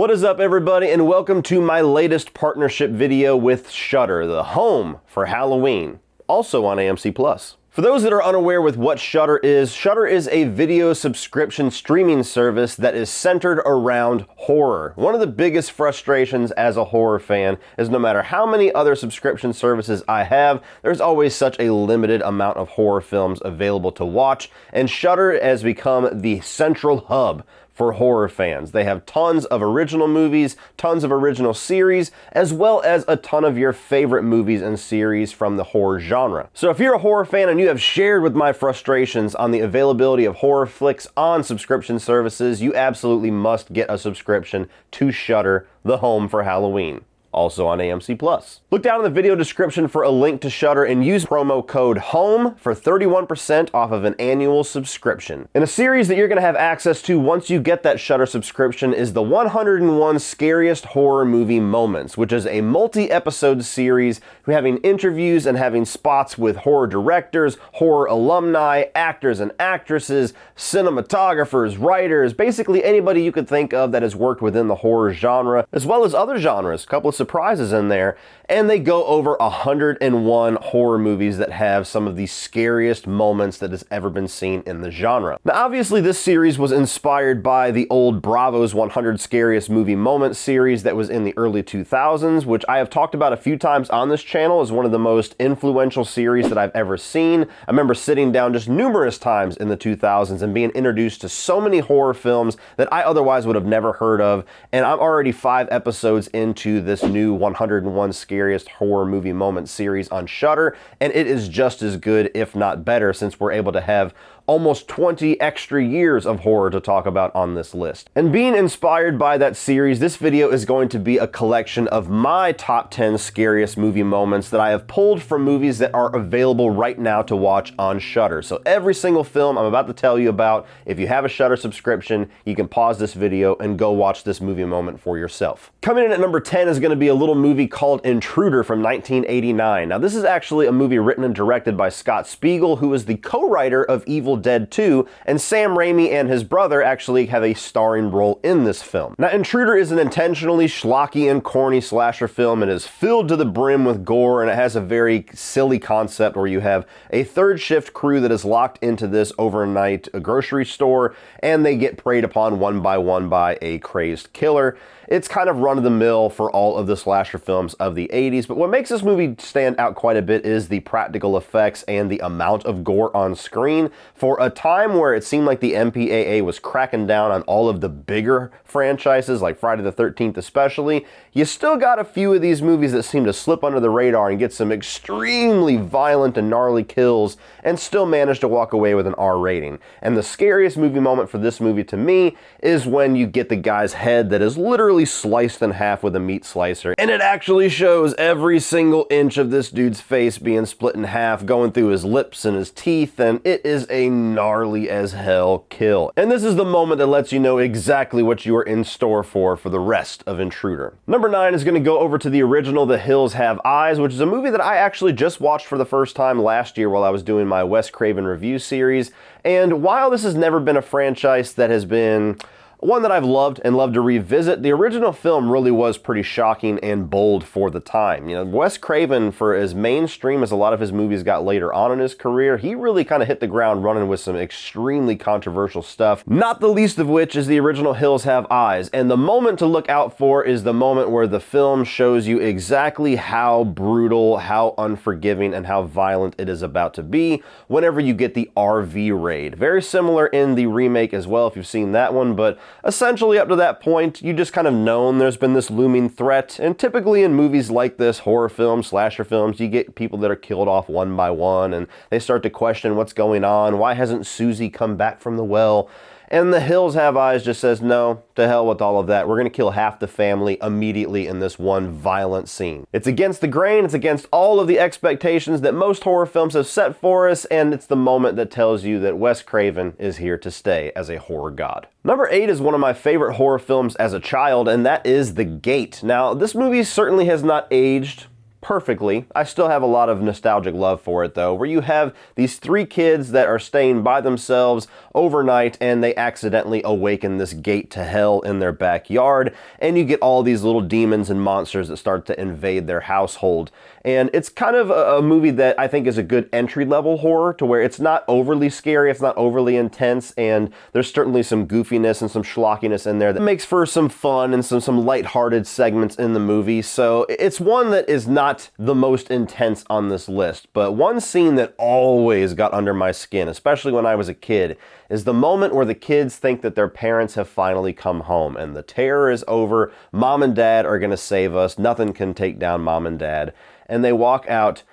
What is up, everybody, and welcome to my latest partnership video with Shudder, the home for Halloween, also on AMC+. For those that are unaware with what Shudder is a video subscription streaming service that is centered around horror. One of the biggest frustrations as a horror fan is no matter how many other subscription services I have, there's always such a limited amount of horror films available to watch, and Shudder has become the central hub for horror fans. They have tons of original movies, tons of original series, as well as a ton of your favorite movies and series from the horror genre. So if you're a horror fan and you have shared with my frustrations on the availability of horror flicks on subscription services, you absolutely must get a subscription to Shudder, the home for Halloween, also on AMC+. Look down in the video description for a link to Shudder and use promo code HOME for 31% off of an annual subscription. And a series that you're going to have access to once you get that Shudder subscription is the 101 Scariest Horror Movie Moments, which is a multi-episode series having interviews and having spots with horror directors, horror alumni, actors and actresses, cinematographers, writers, basically anybody you could think of that has worked within the horror genre, as well as other genres. A couple of surprises in there, and they go over 101 horror movies that have some of the scariest moments that has ever been seen in the genre. Now, obviously, this series was inspired by the old Bravo's 100 Scariest Movie Moments series that was in the early 2000s, which I have talked about a few times on this channel as one of the most influential series that I've ever seen. I remember sitting down just numerous times in the 2000s and being introduced to so many horror films that I otherwise would have never heard of, and I'm already 5 episodes into this new 101 Scariest Horror Movie Moments series on Shudder, and it is just as good, if not better, since we're able to have almost 20 extra years of horror to talk about on this list. And being inspired by that series, this video is going to be a collection of my top 10 scariest movie moments that I have pulled from movies that are available right now to watch on Shudder. So every single film I'm about to tell you about, if you have a Shudder subscription, you can pause this video and go watch this movie moment for yourself. Coming in at number 10 is going to be a little movie called Intruder from 1989. Now, this is actually a movie written and directed by Scott Spiegel, who is the co-writer of Evil Dead 2, and Sam Raimi and his brother actually have a starring role in this film. Now, Intruder is an intentionally schlocky and corny slasher film. It is filled to the brim with gore, and it has a very silly concept where you have a third shift crew that is locked into this overnight grocery store, and they get preyed upon one by a crazed killer. It's kind of run-of-the-mill for all of the slasher films of the 80s, but what makes this movie stand out quite a bit is the practical effects and the amount of gore on screen. For a time where it seemed like the MPAA was cracking down on all of the bigger franchises, like Friday the 13th especially, you still got a few of these movies that seem to slip under the radar and get some extremely violent and gnarly kills and still manage to walk away with an R rating. And the scariest movie moment for this movie to me is when you get the guy's head that is literally sliced in half with a meat slicer, and it actually shows every single inch of this dude's face being split in half, going through his lips and his teeth, and it is a gnarly as hell kill. And this is the moment that lets you know exactly what you are in store for the rest of Intruder. Number 9 is going to go over to the original The Hills Have Eyes, which is a movie that I actually just watched for the first time last year while I was doing my Wes Craven review series. And while this has never been a franchise that has been one that I've loved and loved to revisit, the original film really was pretty shocking and bold for the time. You know, Wes Craven, for as mainstream as a lot of his movies got later on in his career, he really kind of hit the ground running with some extremely controversial stuff, not the least of which is the original Hills Have Eyes. And the moment to look out for is the moment where the film shows you exactly how brutal, how unforgiving, and how violent it is about to be whenever you get the RV raid. Very similar in the remake as well, if you've seen that one, but essentially, up to that point, you just kind of known there's been this looming threat, and typically in movies like this, horror films, slasher films, you get people that are killed off one by one, and they start to question what's going on. Why hasn't Susie come back from the well? And The Hills Have Eyes just says, no, to hell with all of that. We're going to kill half the family immediately in this one violent scene. It's against the grain, it's against all of the expectations that most horror films have set for us, and it's the moment that tells you that Wes Craven is here to stay as a horror god. Number 8 is one of my favorite horror films as a child, and that is The Gate. Now, this movie certainly has not aged perfectly. I still have a lot of nostalgic love for it though, where you have these 3 kids that are staying by themselves overnight and they accidentally awaken this gate to hell in their backyard, and you get all these little demons and monsters that start to invade their household. And it's kind of a movie that I think is a good entry-level horror, to where it's not overly scary, it's not overly intense, and there's certainly some goofiness and some schlockiness in there that makes for some fun and some lighthearted segments in the movie. So it's one that is not the most intense on this list, but one scene that always got under my skin, especially when I was a kid, is the moment where the kids think that their parents have finally come home and the terror is over, mom and dad are going to save us, nothing can take down mom and dad. And they walk out,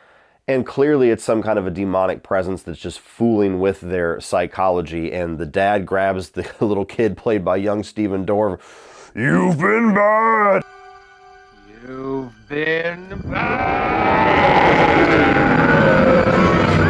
and clearly it's some kind of a demonic presence that's just fooling with their psychology, and the dad grabs the little kid played by young Stephen Dorff. "You've been bad! You've been bad!"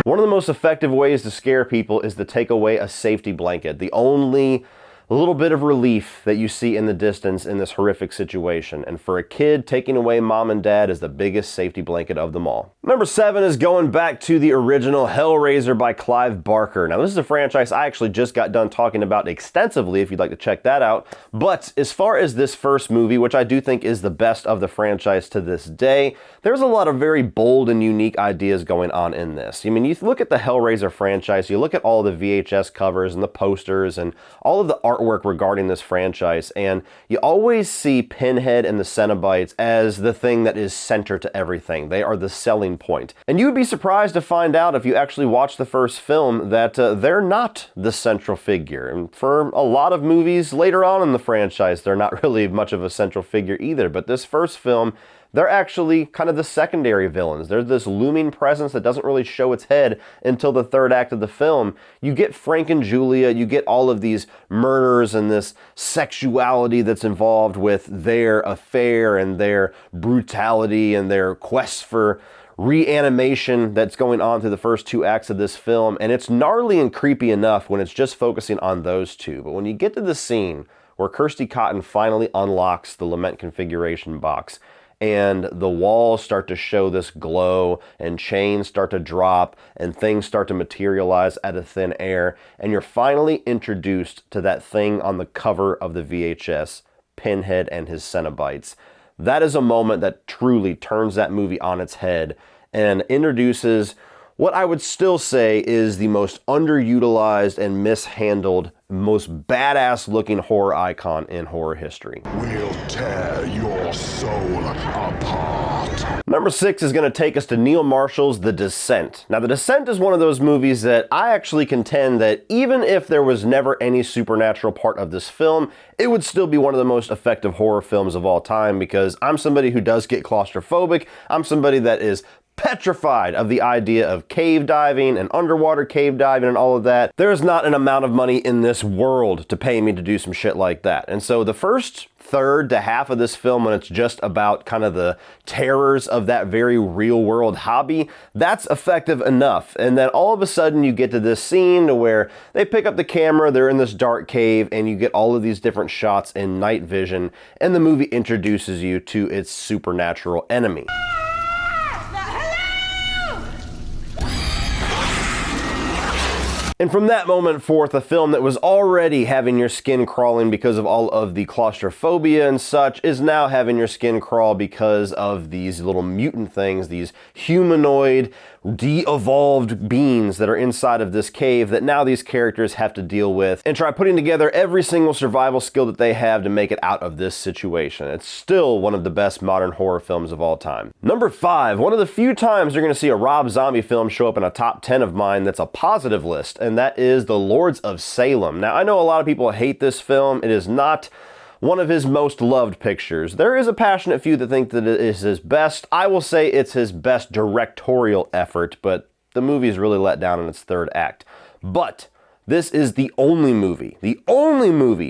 One of the most effective ways to scare people is to take away a safety blanket, the only little bit of relief that you see in the distance in this horrific situation. And for a kid, taking away mom and dad is the biggest safety blanket of them all. Number 7 is going back to the original Hellraiser by Clive Barker. Now, this is a franchise I actually just got done talking about extensively, if you'd like to check that out. But as far as this first movie, which I do think is the best of the franchise to this day, there's a lot of very bold and unique ideas going on in this. I mean, you look at the Hellraiser franchise, you look at all the VHS covers and the posters and all of the artwork regarding this franchise, and you always see Pinhead and the Cenobites as the thing that is center to everything. They are the selling point. And you would be surprised to find out, if you actually watch the first film, that they're not the central figure. And for a lot of movies later on in the franchise, they're not really much of a central figure either. But this first film, they're actually kind of the secondary villains. They're this looming presence that doesn't really show its head until the third act of the film. You get Frank and Julia, you get all of these murders and this sexuality that's involved with their affair and their brutality and their quest for reanimation that's going on through the first 2 acts of this film. And it's gnarly and creepy enough when it's just focusing on those two. But when you get to the scene where Kirsty Cotton finally unlocks the Lament configuration box, and the walls start to show this glow, and chains start to drop, and things start to materialize out of thin air, and you're finally introduced to that thing on the cover of the VHS, Pinhead and his Cenobites. That is a moment that truly turns that movie on its head and introduces what I would still say is the most underutilized and mishandled, most badass looking horror icon in horror history. We'll tear your soul apart. Number 6 is going to take us to Neil Marshall's The Descent. Now, The Descent is one of those movies that I actually contend that even if there was never any supernatural part of this film, it would still be one of the most effective horror films of all time, because I'm somebody who does get claustrophobic. I'm somebody that is petrified of the idea of cave diving and underwater cave diving and all of that. There's not an amount of money in this world to pay me to do some shit like that. And so the first third to half of this film, when it's just about kind of the terrors of that very real world hobby, that's effective enough. And then all of a sudden you get to this scene where they pick up the camera, they're in this dark cave, and you get all of these different shots in night vision, and the movie introduces you to its supernatural enemy. And from that moment forth, a film that was already having your skin crawling because of all of the claustrophobia and such is now having your skin crawl because of these little mutant things, these humanoid, de-evolved beings that are inside of this cave that now these characters have to deal with and try putting together every single survival skill that they have to make it out of this situation. It's still one of the best modern horror films of all time. Number 5, one of the few times you're going to see a Rob Zombie film show up in a top 10 of mine that's a positive list, and that is The Lords of Salem. Now, I know a lot of people hate this film. It is not one of his most loved pictures. There is a passionate few that think that it is his best. I will say it's his best directorial effort, but the movie is really let down in its third act. But this is the only movie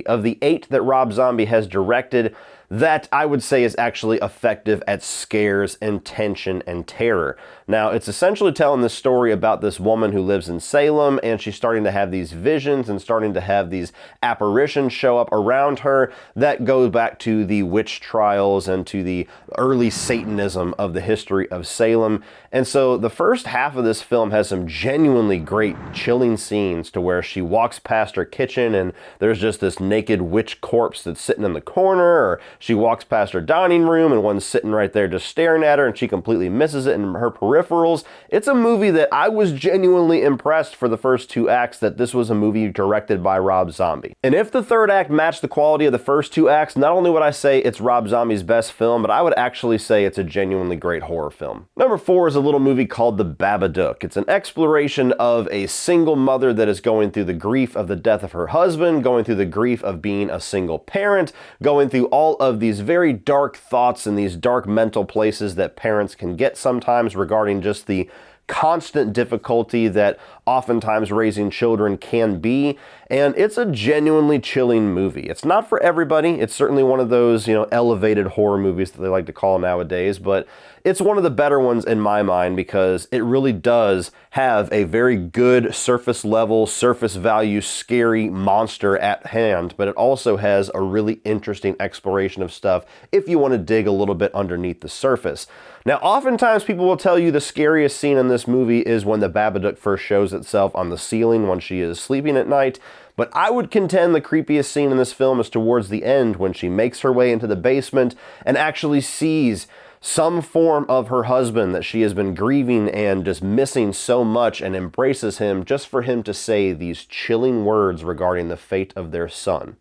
of the 8 that Rob Zombie has directed that I would say is actually effective at scares and tension and terror. Now, it's essentially telling this story about this woman who lives in Salem, and she's starting to have these visions and starting to have these apparitions show up around her that go back to the witch trials and to the early Satanism of the history of Salem. And so the first half of this film has some genuinely great chilling scenes to where she walks past her kitchen and there's just this naked witch corpse that's sitting in the corner, or she walks past her dining room and one's sitting right there just staring at her and she completely misses it in her peripherals. It's a movie that I was genuinely impressed for the first 2 acts that this was a movie directed by Rob Zombie. And if the third act matched the quality of the first 2 acts, not only would I say it's Rob Zombie's best film, but I would actually say it's a genuinely great horror film. Number 4 is a little movie called The Babadook. It's an exploration of a single mother that is going through the grief of the death of her husband, going through the grief of being a single parent, going through all of these very dark thoughts and these dark mental places that parents can get sometimes regarding just the constant difficulty that oftentimes raising children can be. And it's a genuinely chilling movie. It's not for everybody. It's certainly one of those, elevated horror movies that they like to call nowadays, but it's one of the better ones in my mind because it really does have a very good surface level, surface value, scary monster at hand, but it also has a really interesting exploration of stuff if you want to dig a little bit underneath the surface. Now, oftentimes people will tell you the scariest scene in this movie is when the Babadook first shows itself on the ceiling when she is sleeping at night, but I would contend the creepiest scene in this film is towards the end when she makes her way into the basement and actually sees some form of her husband that she has been grieving and just missing so much, and embraces him just for him to say these chilling words regarding the fate of their son.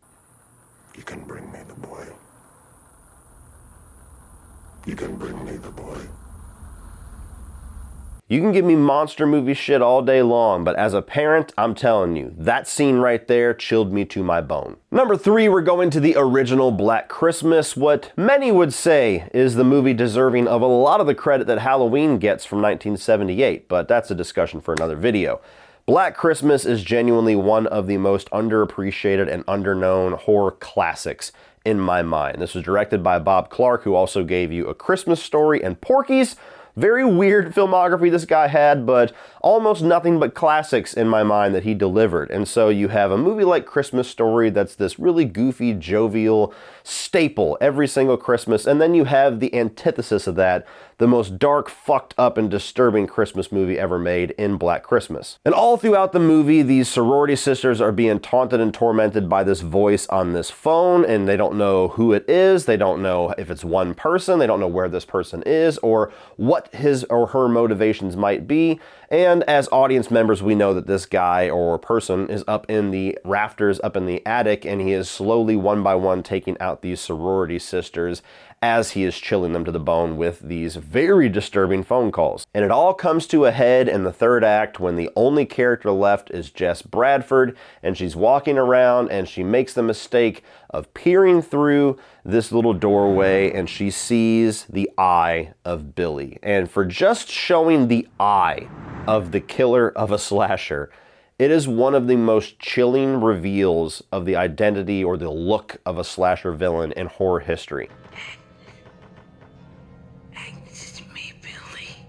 You can bring me the boy. You can bring me the boy. You can give me monster movie shit all day long, but as a parent, I'm telling you, that scene right there chilled me to my bone. Number 3, we're going to the original Black Christmas, what many would say is the movie deserving of a lot of the credit that Halloween gets from 1978, but that's a discussion for another video. Black Christmas is genuinely one of the most underappreciated and underknown horror classics in my mind. This was directed by Bob Clark, who also gave you A Christmas Story and Porky's. Very weird filmography this guy had, but almost nothing but classics in my mind that he delivered. And so you have a movie like Christmas Story that's this really goofy, jovial staple every single Christmas, and then you have the antithesis of that, the most dark, fucked up, and disturbing Christmas movie ever made in Black Christmas. And all throughout the movie, these sorority sisters are being taunted and tormented by this voice on this phone, and they don't know who it is, they don't know if it's one person, they don't know where this person is, or what his or her motivations might be. And as audience members, we know that this guy or person is up in the rafters, up in the attic, and he is slowly, one by one, taking out these sorority sisters as he is chilling them to the bone with these very disturbing phone calls. And it all comes to a head in the third act when the only character left is Jess Bradford, and she's walking around and she makes the mistake of peering through this little doorway and she sees the eye of Billy. And for just showing the eye of the killer of a slasher, it is one of the most chilling reveals of the identity or the look of a slasher villain in horror history. It's me, Billy.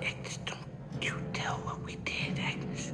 Agnes, don't you tell what we did, Agnes.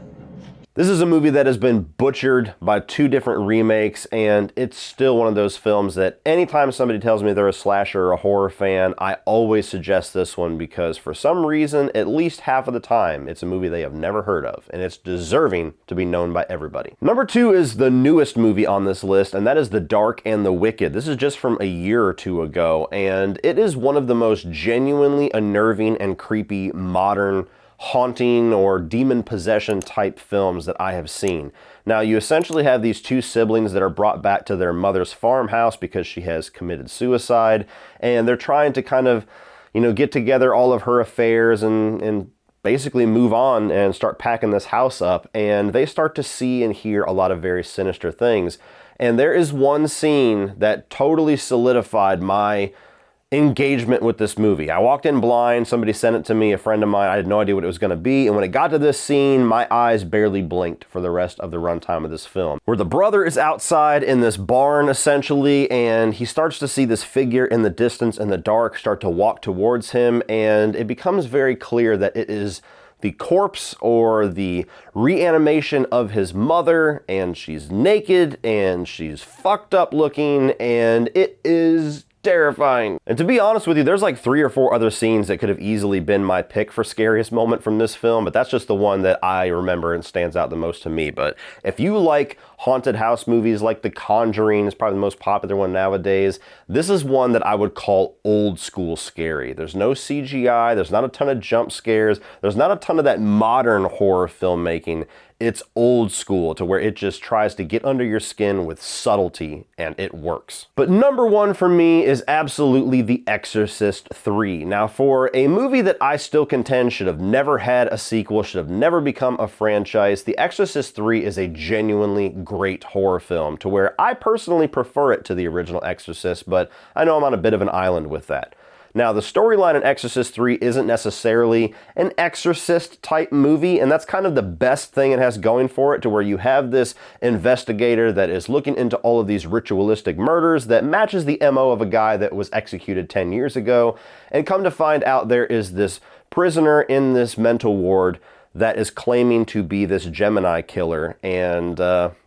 This is a movie that has been butchered by 2 different remakes, and it's still one of those films that anytime somebody tells me they're a slasher or a horror fan, I always suggest this one because for some reason, at least half of the time, it's a movie they have never heard of, and it's deserving to be known by everybody. Number 2 is the newest movie on this list, and that is The Dark and the Wicked. This is just from a year or 2 ago, and it is one of the most genuinely unnerving and creepy modern haunting or demon possession type films that I have seen. Now, you essentially have these 2 siblings that are brought back to their mother's farmhouse because she has committed suicide, and they're trying to kind of, get together all of her affairs and basically move on and start packing this house up, and they start to see and hear a lot of very sinister things. And there is one scene that totally solidified my engagement with this movie. I walked in blind, somebody sent it to me, a friend of mine, I had no idea what it was going to be, and when it got to this scene, my eyes barely blinked for the rest of the runtime of this film. Where the brother is outside in this barn, essentially, and he starts to see this figure in the distance in the dark start to walk towards him, and it becomes very clear that it is the corpse or the reanimation of his mother, and she's naked, and she's fucked up looking, and it is terrifying. And to be honest with you, there's like 3 or 4 other scenes that could have easily been my pick for scariest moment from this film, but that's just the one that I remember and stands out the most to me. But if you like haunted house movies like The Conjuring, is probably the most popular one nowadays, this is one that I would call old school scary. There's no CGI, there's not a ton of jump scares, there's not a ton of that modern horror filmmaking. It's old school to where it just tries to get under your skin with subtlety, and it works. But number 1 for me is absolutely The Exorcist 3. Now, for a movie that I still contend should have never had a sequel, should have never become a franchise, The Exorcist 3 is a genuinely great horror film, to where I personally prefer it to the original Exorcist, but I know I'm on a bit of an island with that. Now, the storyline in Exorcist 3 isn't necessarily an Exorcist type movie, and that's kind of the best thing it has going for it, to where you have this investigator that is looking into all of these ritualistic murders that matches the MO of a guy that was executed 10 years ago, and come to find out there is this prisoner in this mental ward that is claiming to be this Gemini killer, and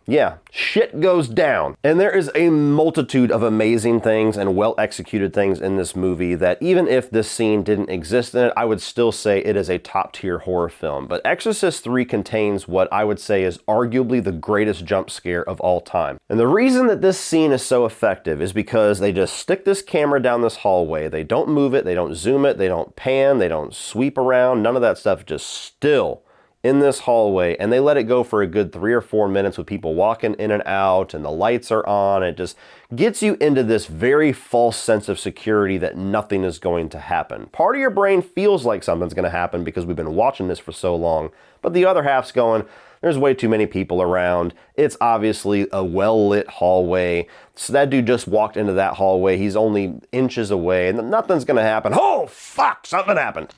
yeah, shit goes down. And there is a multitude of amazing things and well-executed things in this movie that even if this scene didn't exist in it, I would still say it is a top-tier horror film. But Exorcist 3 contains what I would say is arguably the greatest jump scare of all time. And the reason that this scene is so effective is because they just stick this camera down this hallway. They don't move it, they don't zoom it, they don't pan, they don't sweep around, none of that stuff, just still in this hallway, and they let it go for a good 3 or 4 minutes with people walking in and out, and the lights are on. It just gets you into this very false sense of security that nothing is going to happen. Part of your brain feels like something's going to happen because we've been watching this for so long, but the other half's going, there's way too many people around. It's obviously a well-lit hallway. So that dude just walked into that hallway. He's only inches away, and nothing's going to happen. Oh, fuck, something happened.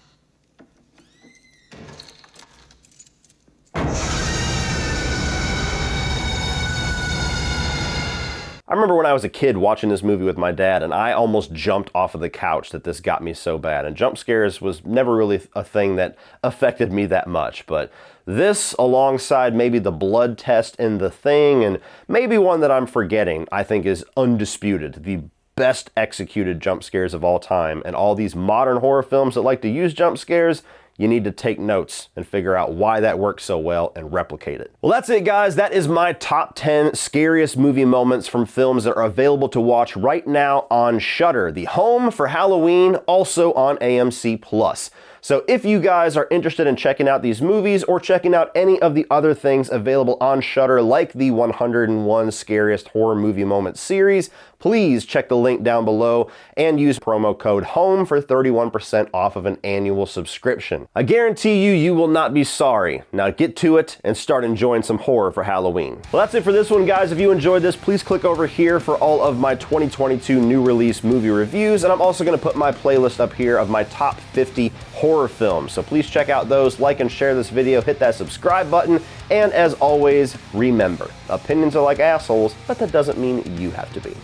I remember when I was a kid watching this movie with my dad, and I almost jumped off of the couch that this got me so bad. And jump scares was never really a thing that affected me that much. But this, alongside maybe the blood test in The Thing, and maybe one that I'm forgetting, I think is undisputed the best executed jump scares of all time. And all these modern horror films that like to use jump scares, you need to take notes and figure out why that works so well and replicate it. Well, that's it, guys. That is my top 10 scariest movie moments from films that are available to watch right now on Shudder, the home for Halloween, also on AMC+. So if you guys are interested in checking out these movies or checking out any of the other things available on Shudder, like the 101 Scariest Horror Movie Moments series, please check the link down below and use promo code HOME for 31% off of an annual subscription. I guarantee you will not be sorry. Now get to it and start enjoying some horror for Halloween. Well, that's it for this one, guys. If you enjoyed this, please click over here for all of my 2022 new release movie reviews, and I'm also going to put my playlist up here of my top 50 horror films. So please check out those, like and share this video, hit that subscribe button, and as always, remember, opinions are like assholes, but that doesn't mean you have to be.